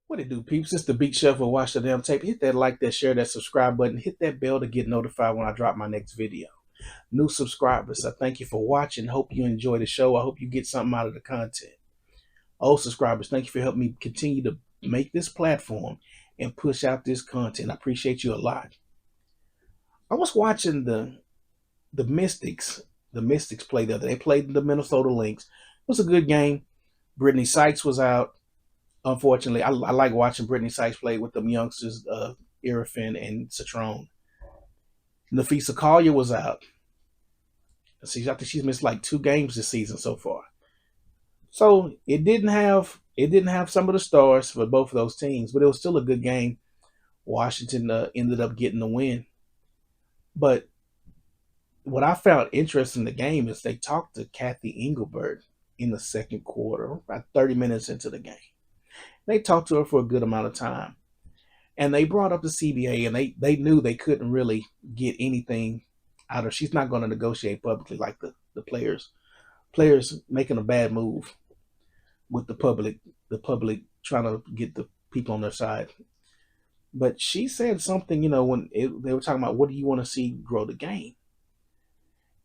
What it do, peeps? It's the Beat Shuffle. Watch the damn tape. Hit that like, that share, that subscribe button. Hit that bell to get notified when I drop my next video. New subscribers, I thank you for watching. Hope you enjoy the show. I hope you get something out of the content. Old subscribers, thank you for helping me continue to make this platform and push out this content. I appreciate you a lot. I was watching the Mystics. The Mystics play the other. They played the Minnesota Lynx. It was a good game. Brittany Sykes was out. Unfortunately, I like watching Brittany Sykes play with them youngsters, Irafin and Citron. Nafisa Collier was out. See, I think she's missed like 2 games this season so far. So it didn't have some of the stars for both of those teams, but it was still a good game. Washington ended up getting the win. But what I found interesting in the game is they talked to Cathy Engelbert in the second quarter, about 30 minutes into the game. They talked to her for a good amount of time. And they brought up the CBA, and they knew they couldn't really get anything out of her. She's not going to negotiate publicly like the players. Players making a bad move with the public trying to get the people on their side. But she said something, when they were talking about what do you want to see grow the game?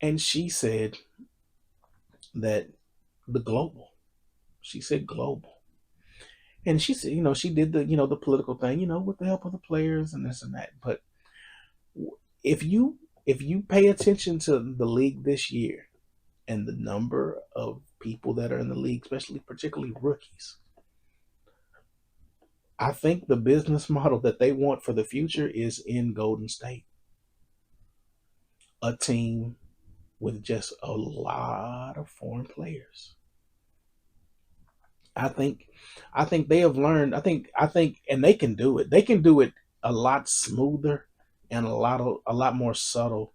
And she said that the global. She said global. And she said, she did the political thing, with the help of the players and this and that. But if you pay attention to the league this year and the number of people that are in the league, particularly rookies, I think the business model that they want for the future is in Golden State. A team with just a lot of foreign players. I think they have learned. I think, and they can do it. They can do it a lot smoother and a lot more subtle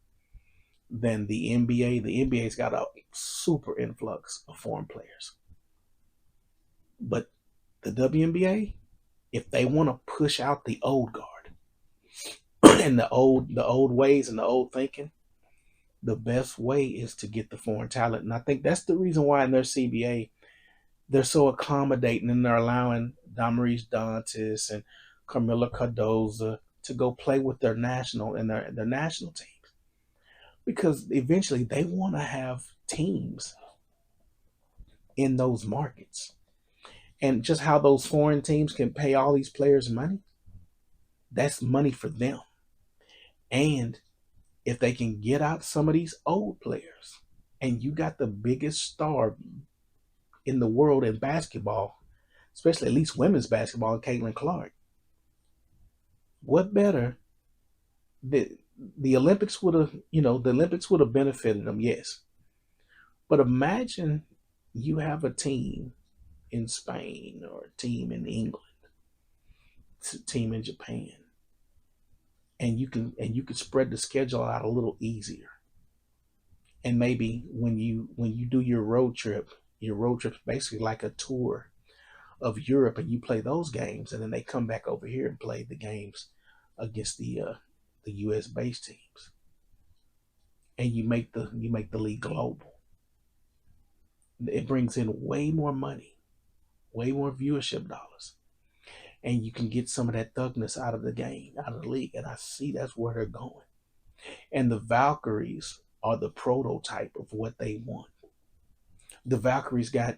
than the NBA. The NBA's got a super influx of foreign players, but the WNBA, if they want to push out the old guard and the old ways and the old thinking, the best way is to get the foreign talent. And I think that's the reason why in their CBA they're so accommodating, and they're allowing Damaris Dantas and Carmilla Cardoza to go play with their national and their national teams, because eventually they want to have teams in those markets. And just how those foreign teams can pay all these players money, that's money for them. And if they can get out some of these old players, and you got the biggest star in the world in basketball, especially at least women's basketball, Caitlin Clark, what better? The Olympics would have, the Olympics would have benefited them, yes. But imagine you have a team in Spain or a team in England, a team in Japan, and you can spread the schedule out a little easier. And maybe when you do your road trip's basically like a tour of Europe, and you play those games, and then they come back over here and play the games against the U.S. based teams, and you make the league global. It brings in way more money, way more viewership dollars, and you can get some of that thugness out of the game, out of the league. And I see that's where they're going. And the Valkyries are the prototype of what they want. The Valkyries got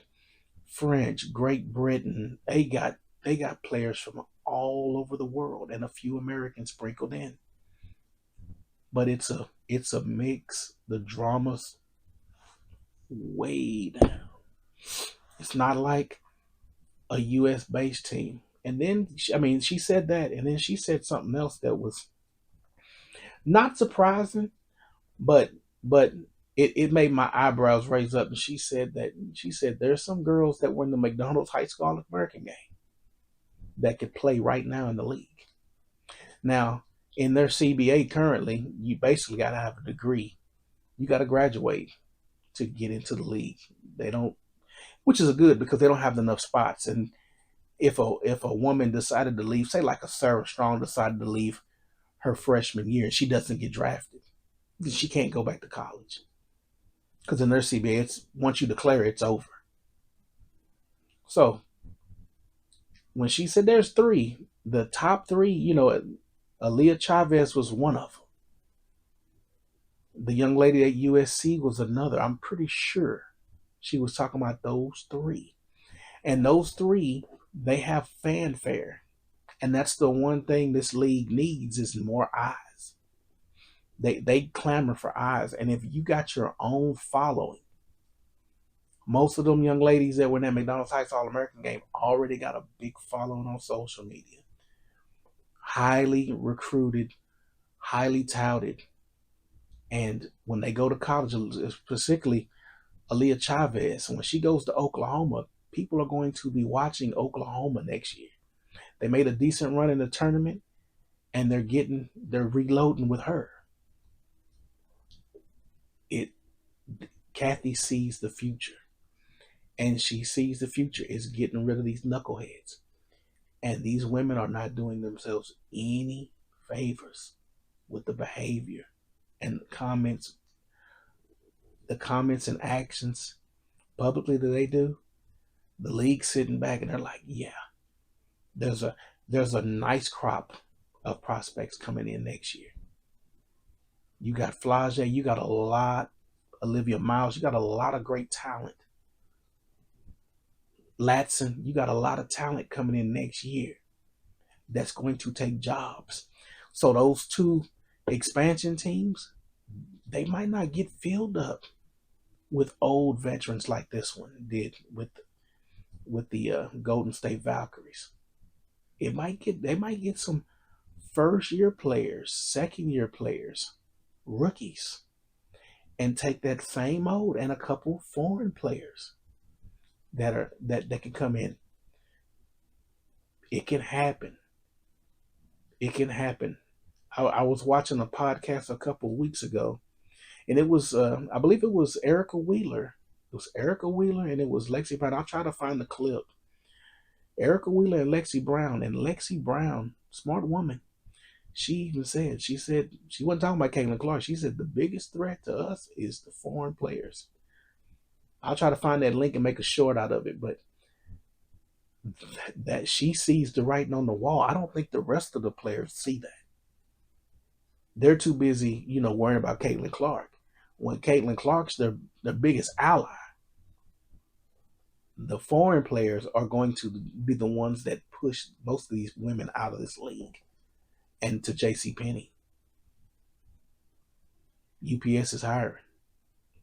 French, Great Britain. They got players from all over the world and a few Americans sprinkled in. But it's a mix. The drama's way down. It's not like a U.S. based team. And then she said that, and then she said something else that was not surprising, but it made my eyebrows raise up. And she said there's some girls that were in the McDonald's High School All-American game that could play right now in the league. Now, in their CBA currently, you basically got to have a degree. You got to graduate to get into the league. They don't, which is good because they don't have enough spots. And if a woman decided to leave, say like a Sarah Strong decided to leave her freshman year and she doesn't get drafted, then she can't go back to college. Because in their CBA, once you declare it's over. So when she said there's three, the top three, Aaliyah Chavez was one of them. The young lady at USC was another. I'm pretty sure she was talking about those three. And those three, they have fanfare. And that's the one thing this league needs is more eyes. They clamor for eyes. And if you got your own following, most of them young ladies that were in that McDonald's High School All-American game already got a big following on social media. Highly recruited, highly touted. And when they go to college, particularly Aaliyah Chavez, when she goes to Oklahoma, people are going to be watching Oklahoma next year. They made a decent run in the tournament, and they're reloading with her. Cathy sees the future, and she sees the future is getting rid of these knuckleheads. And these women are not doing themselves any favors with the behavior and the comments and actions publicly that they do. The league's sitting back and they're like, yeah, there's a nice crop of prospects coming in next year. You got Flage, you got a lot, Olivia Miles, you got a lot of great talent. Latson, you got a lot of talent coming in next year that's going to take jobs. So those two expansion teams, they might not get filled up with old veterans like this one did with the Golden State Valkyries. They might get some first year players, second year players, rookies, and take that same mold and a couple foreign players that can come in. It can happen. It can happen. I was watching a podcast a couple of weeks ago, and it was I believe it was Erica Wheeler. It was Erica Wheeler, and it was Lexi Brown. I'll try to find the clip. Erica Wheeler and Lexi Brown, smart woman. She said she wasn't talking about Caitlin Clark. She said the biggest threat to us is the foreign players. I'll try to find that link and make a short out of it, but that she sees the writing on the wall. I don't think the rest of the players see that. They're too busy, worrying about Caitlin Clark. When Caitlin Clark's their biggest ally, the foreign players are going to be the ones that push most of these women out of this league and to JCPenney. UPS is hiring.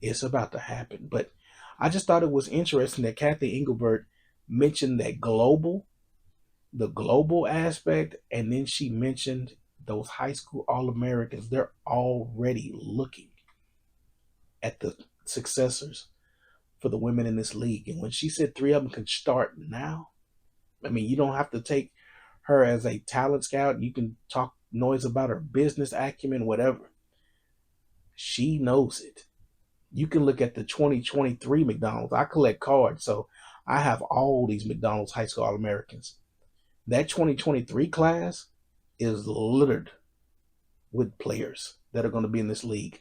It's about to happen. But I just thought it was interesting that Cathy Engelbert mentioned the global aspect, and then she mentioned those high school All-Americans. They're already looking at the successors for the women in this league. And when she said three of them can start now, I mean, you don't have to take her as a talent scout. You can talk noise about her business acumen, whatever. She knows it. You can look at the 2023 McDonald's. I collect cards, so I have all these McDonald's high school All-Americans. That 2023 class is littered with players that are going to be in this league.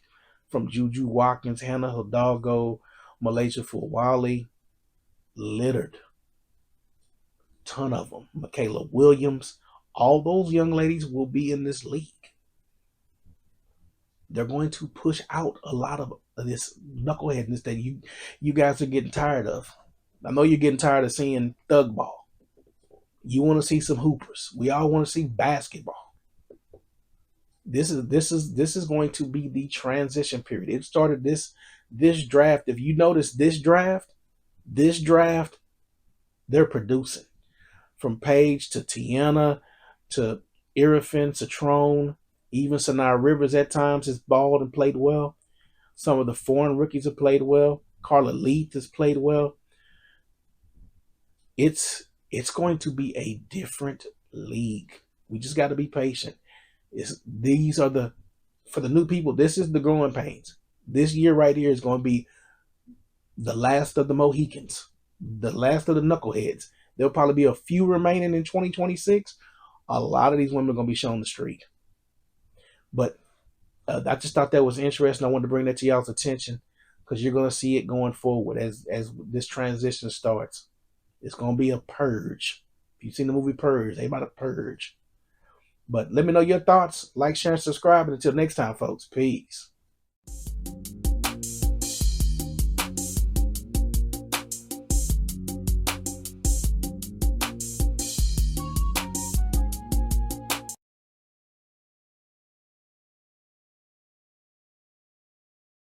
From Juju Watkins, Hannah Hidalgo, Malaysia Fulwale, littered. Ton of them. Michaela Williams. All those young ladies will be in this league. They're going to push out a lot of this knuckleheadness that you guys are getting tired of. I know you're getting tired of seeing thug ball. You want to see some hoopers. We all want to see basketball. This is going to be the transition period. It started this draft. If you notice this draft, they're producing. From Paige to Tiana to Irifin, Citrone, even Sanaa Rivers at times has balled and played well. Some of the foreign rookies have played well. Carla Leith has played well. It's going to be a different league. We just got to be patient. For the new people, this is the growing pains. This year right here is going to be the last of the Mohicans, the last of the knuckleheads. There'll probably be a few remaining in 2026. A lot of these women are going to be shown the street. But I just thought that was interesting. I wanted to bring that to y'all's attention because you're going to see it going forward as this transition starts. It's going to be a purge. If you've seen the movie Purge, they about to purge. But let me know your thoughts. Like, share, and subscribe. And until next time, folks, peace.